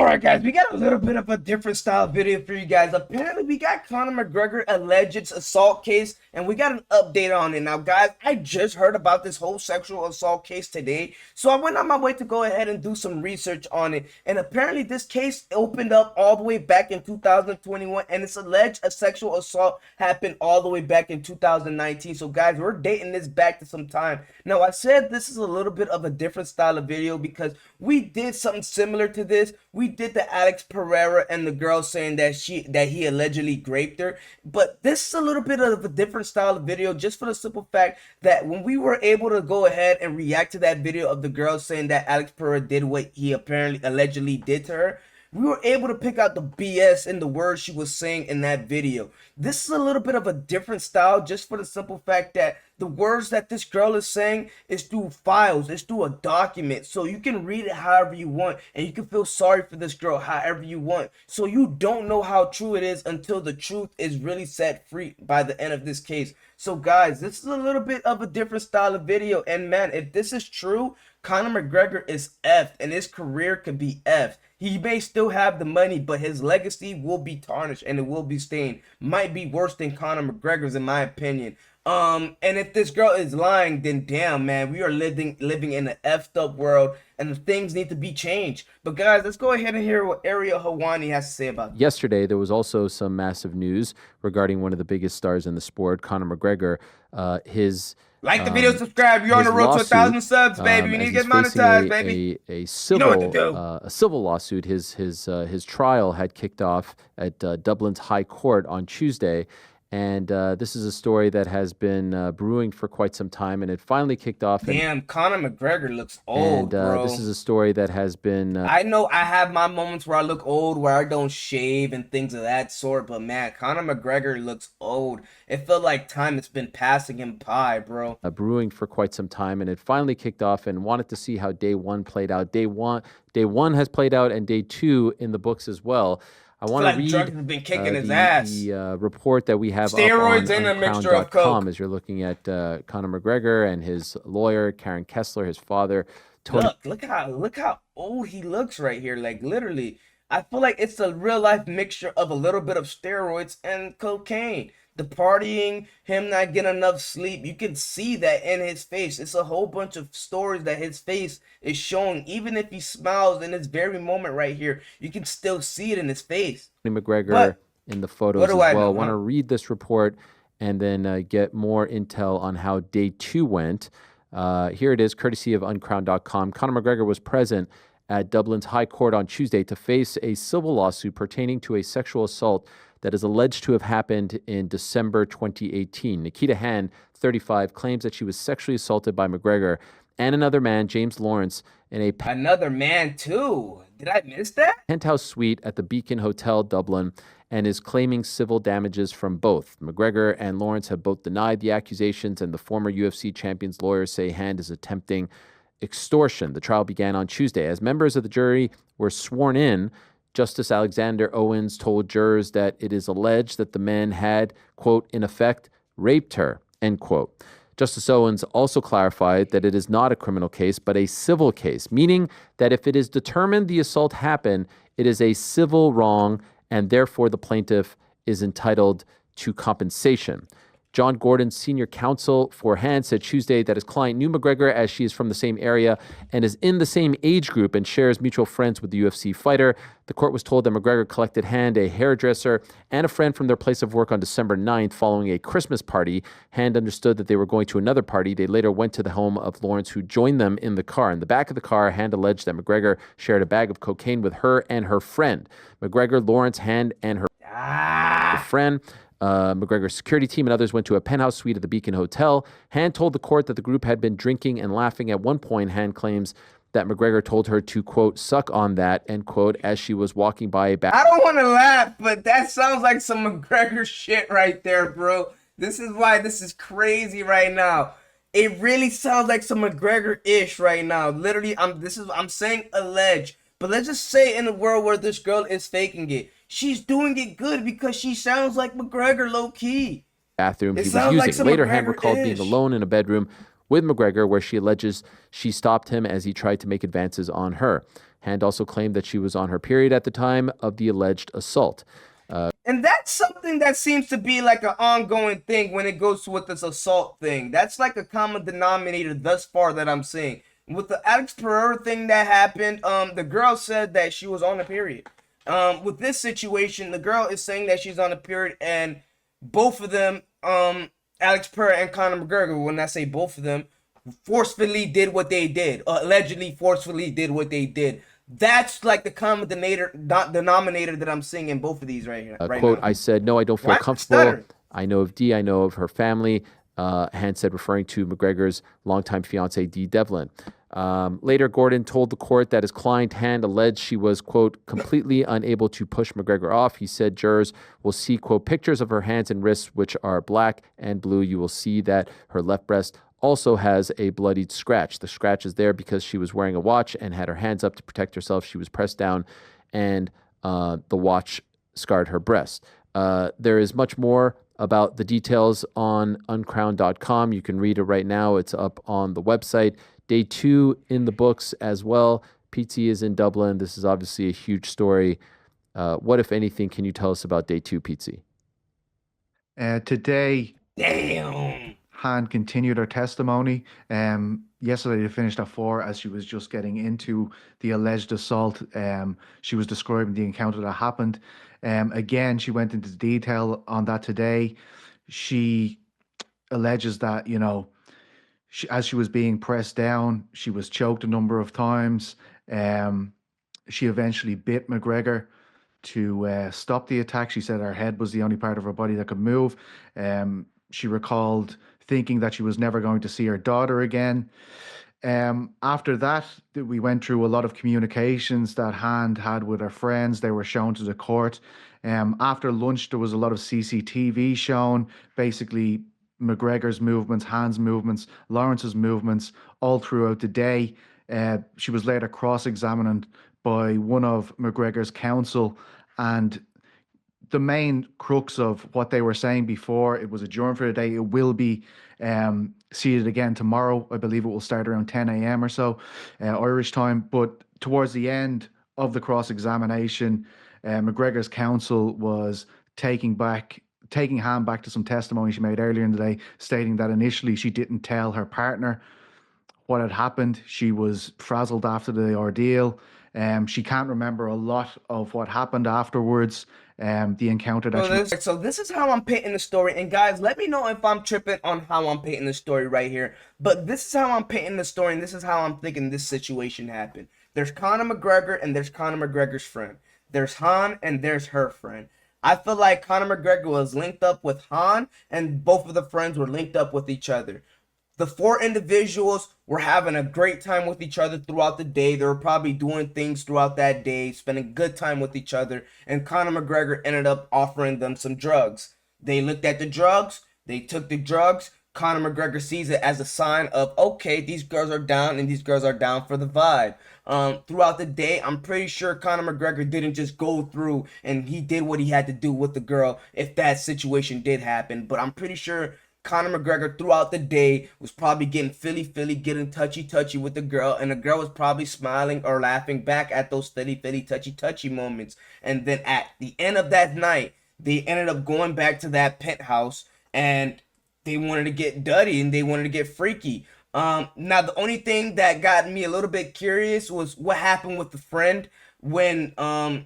All right, guys, we got a little bit of a different style video for you guys. Apparently, we got Conor McGregor alleged assault case, and we got an update on it. Now, guys, I just heard about this whole sexual assault case today, so I went on my way to go ahead and do some research on it. And apparently, this case opened up all the way back in 2021, and it's alleged a sexual assault happened all the way back in 2019. So, guys, we're dating this back to some time. Now, I said this is a little bit of a different style of video because we did something similar to this. We did the Alex Pereira and the girl saying that he allegedly raped her, but this is a little bit of a different style of video just for the simple fact that when we were able to go ahead and react to that video of the girl saying that Alex Pereira did what he apparently allegedly did to her, we were able to pick out the BS in the words she was saying in that video. This is a little bit of a different style just for the simple fact that the words that this girl is saying is through files, it's through a document. So you can read it however you want and you can feel sorry for this girl however you want. So you don't know how true it is until the truth is really set free by the end of this case. So guys, this is a little bit of a different style of video. And man, if this is true, Conor McGregor is effed and his career could be effed. He may still have the money, but his legacy will be tarnished and it will be stained. Might be worse than Conor McGregor's in my opinion. And if this girl is lying, then damn, man, we are living in an effed up world and things need to be changed. But guys, let's go ahead and hear what Ariel Helwani has to say about this. Yesterday, there was also some massive news regarding one of the biggest stars in the sport, Conor McGregor. Like the video, subscribe. You're on the road to 1,000 subs, baby. We need to get monetized, baby. A civil lawsuit. His trial had kicked off at Dublin's High Court on Tuesday. And this is a story that has been brewing for quite some time, and it finally kicked off. Damn, Conor McGregor looks old, bro. This is a story that has been... I know I have my moments where I look old, where I don't shave and things of that sort, but man, Conor McGregor looks old. It felt like time has been passing him by, bro. Brewing for quite some time, and it finally kicked off, and wanted to see how day one played out. Day one has played out, and day two in the books as well. I want to read drugs have been kicking his ass. The report that we have steroids up and on a mixture of coke. As you're looking at Conor McGregor and his lawyer Karen Kessler, his father. Tony. Look how old he looks right here. Like literally, I feel like it's a real life mixture of a little bit of steroids and cocaine. The partying, him not getting enough sleep, you can see that in his face. It's a whole bunch of stories that his face is showing. Even if he smiles in this very moment right here, you can still see it in his face. McGregor in the photos as well. I want to read this report and then get more intel on how day two went. Here it is, courtesy of uncrowned.com. Conor McGregor was present at Dublin's High Court on Tuesday to face a civil lawsuit pertaining to a sexual assault that is alleged to have happened in December 2018. Nikita Hand, 35, claims that she was sexually assaulted by McGregor and another man, James Lawrence, in a... Another man, too? Did I miss that? ...penthouse suite at the Beacon Hotel, Dublin, and is claiming civil damages from both. McGregor and Lawrence have both denied the accusations, and the former UFC champion's lawyers say Hand is attempting extortion. The trial began on Tuesday. As members of the jury were sworn in, Justice Alexander Owens told jurors that it is alleged that the man had, quote, in effect, raped her, end quote. Justice Owens also clarified that it is not a criminal case, but a civil case, meaning that if it is determined the assault happened, it is a civil wrong, and therefore the plaintiff is entitled to compensation. John Gordon, senior counsel for Hand, said Tuesday that his client knew McGregor as she is from the same area and is in the same age group and shares mutual friends with the UFC fighter. The court was told that McGregor collected Hand, a hairdresser, and a friend from their place of work on December 9th following a Christmas party. Hand understood that they were going to another party. They later went to the home of Lawrence, who joined them in the car. In the back of the car, Hand alleged that McGregor shared a bag of cocaine with her and her friend. McGregor, Lawrence, Hand, and her friend, McGregor's security team and others went to a penthouse suite at the Beacon Hotel. Hand told the court that the group had been drinking and laughing. At one point, Hand claims that McGregor told her to, quote, suck on that, end quote, as she was walking by a back. I don't want to laugh, but that sounds like some McGregor shit right there, bro. This is why this is crazy right now. It really sounds like some McGregor-ish right now. Literally, I'm saying alleged. But let's just say in a world where this girl is faking it, she's doing it good because she sounds like McGregor low-key. Bathroom he was using. Later, Hand recalled being alone in a bedroom with McGregor, where she alleges she stopped him as he tried to make advances on her. Hand also claimed that she was on her period at the time of the alleged assault. And that's something that seems to be like an ongoing thing when it goes with this assault thing. That's like a common denominator thus far that I'm seeing. With the Alex Pereira thing that happened, the girl said that she was on a period. With this situation, the girl is saying that she's on a period, and both of them, Alex Pereira and Conor McGregor, when I say both of them, forcefully did what they did, allegedly forcefully did what they did. That's like the common denominator that I'm seeing in both of these right here. Right Quote, now. I said, no, I don't feel Why comfortable. stutter? I know of Dee. I know of her family. Hand said, referring to McGregor's longtime fiance, Dee Devlin. Later, Gordon told the court that his client, Hand, alleged she was, quote, completely unable to push McGregor off. He said jurors will see, quote, pictures of her hands and wrists, which are black and blue. You will see that her left breast also has a bloodied scratch. The scratch is there because she was wearing a watch and had her hands up to protect herself. She was pressed down, and the watch scarred her breast. There is much more about the details on uncrowned.com. You can read it right now. It's up on the website. Day 2 in the books as well. PT is in Dublin. This is obviously a huge story. What, if anything, can you tell us about Day 2, PT? Today, Damn. Han continued her testimony. Yesterday they finished at 4 as she was just getting into the alleged assault. She was describing the encounter that happened. Again, she went into detail on that today. She alleges that, as she was being pressed down, she was choked a number of times. She eventually bit McGregor to stop the attack. She said her head was the only part of her body that could move. She recalled thinking that she was never going to see her daughter again. After that, we went through a lot of communications that Hand had with her friends. They were shown to the court. After lunch, there was a lot of CCTV shown, basically McGregor's movements, Hand's movements, Lawrence's movements, all throughout the day. She was later cross-examined by one of McGregor's counsel, and the main crux of what they were saying before it was adjourned for the day. It will be seated again tomorrow. I believe it will start around 10 a.m. or so, Irish time. But towards the end of the cross-examination, McGregor's counsel was taking Hand back to some testimony she made earlier in the day, stating that initially she didn't tell her partner what had happened. She was frazzled after the ordeal. She can't remember a lot of what happened afterwards. The encounter that So this is how I'm painting the story. And guys, let me know if I'm tripping on how I'm painting the story right here. But this is how I'm painting the story, and this is how I'm thinking this situation happened. There's Conor McGregor, and there's Conor McGregor's friend. There's Han, and there's her friend. I feel like Conor McGregor was linked up with Han, and both of the friends were linked up with each other. The 4 individuals were having a great time with each other throughout the day. They were probably doing things throughout that day, spending good time with each other. And Conor McGregor ended up offering them some drugs. They looked at the drugs. They took the drugs. Conor McGregor sees it as a sign of, okay, these girls are down and these girls are down for the vibe. Throughout the day, I'm pretty sure Conor McGregor didn't just go through and he did what he had to do with the girl if that situation did happen. But I'm pretty sure Conor McGregor throughout the day was probably getting getting touchy with the girl, and the girl was probably smiling or laughing back at those touchy moments. And then at the end of that night, they ended up going back to that penthouse, and they wanted to get dirty and they wanted to get freaky. Now the only thing that got me a little bit curious was what happened with the friend when what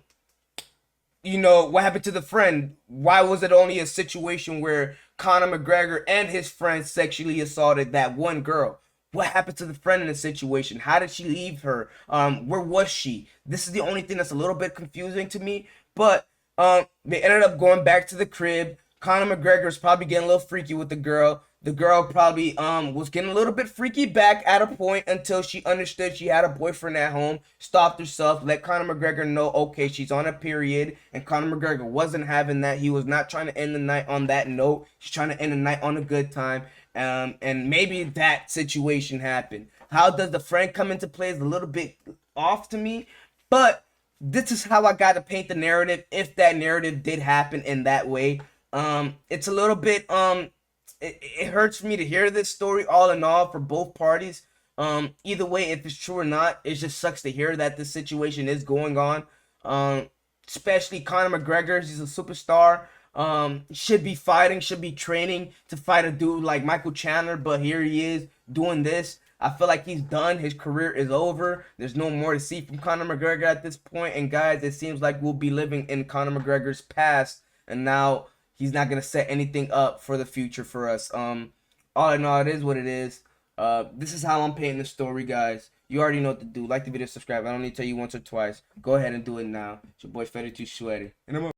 happened to the friend? Why was it only a situation where Conor McGregor and his friend sexually assaulted that one girl? What happened to the friend in the situation? How did she leave her? Where was she? This is the only thing that's a little bit confusing to me. But they ended up going back to the crib. Conor McGregor is probably getting a little freaky with the girl. The girl probably was getting a little bit freaky back at a point until she understood she had a boyfriend at home, stopped herself, let Conor McGregor know, okay, she's on a period, and Conor McGregor wasn't having that. He was not trying to end the night on that note. He's trying to end the night on a good time, and maybe that situation happened. How does the friend come into play is a little bit off to me, but this is how I got to paint the narrative if that narrative did happen in that way. It's a little bit it hurts me to hear this story all in all for both parties. Either way, if it's true or not, it just sucks to hear that this situation is going on. Especially Conor McGregor, he's a superstar. Should be fighting, should be training to fight a dude like Michael Chandler, but here he is doing this. I feel like he's done. His career is over. There's no more to see from Conor McGregor at this point. And guys, it seems like we'll be living in Conor McGregor's past, and now he's not gonna set anything up for the future for us. All in all, it is what it is. This is how I'm painting the story, guys. You already know what to do. Like the video, subscribe. I don't need to tell you once or twice. Go ahead and do it now. It's your boy Fedder Too Sweaty. And I'm